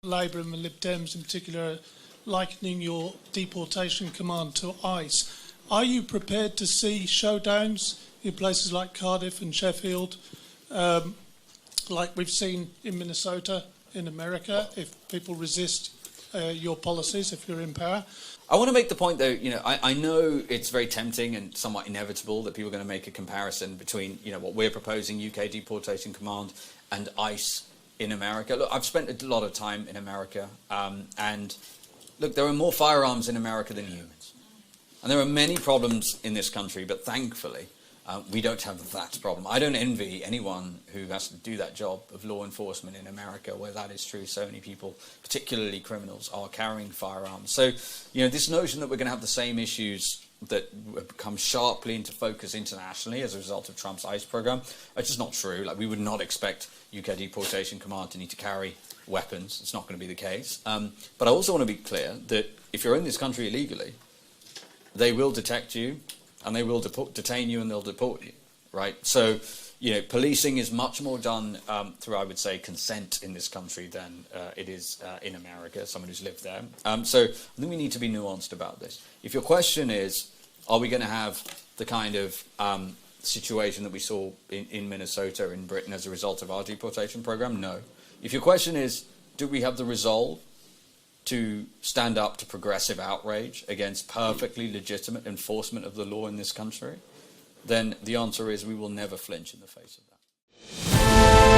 Labour and the Lib Dems in particular, likening your deportation command to ICE. Are you prepared to see showdowns in places like Cardiff and Sheffield, like we've seen in Minnesota, in America, if people resist your policies, if you're in power? I want to make the point, though, I know it's very tempting and somewhat inevitable that people are going to make a comparison between, what we're proposing, UK Deportation Command, and ICE in America. Look, I've spent a lot of time in America, and look, there are more firearms in America than humans. And there are many problems in this country, but thankfully, we don't have that problem. I don't envy anyone who has to do that job of law enforcement in America, where that is true. So many people, particularly criminals, are carrying firearms. So, this notion that we're going to have the same issues that have come sharply into focus internationally as a result of Trump's ICE program, it's just not true. Like, we would not expect UK Deportation Command to need to carry weapons. It's not going to be the case. But I also want to be clear that if you're in this country illegally, they will detect you, and they will detain you, and they'll deport you, right? So, policing is much more done through, I would say, consent in this country than it is in America, someone who's lived there. So I think we need to be nuanced about this. If your question is, are we going to have the kind of situation that we saw in Minnesota, in Britain, as a result of our deportation program? No. If your question is, do we have the resolve to stand up to progressive outrage against perfectly legitimate enforcement of the law in this country, then the answer is we will never flinch in the face of that.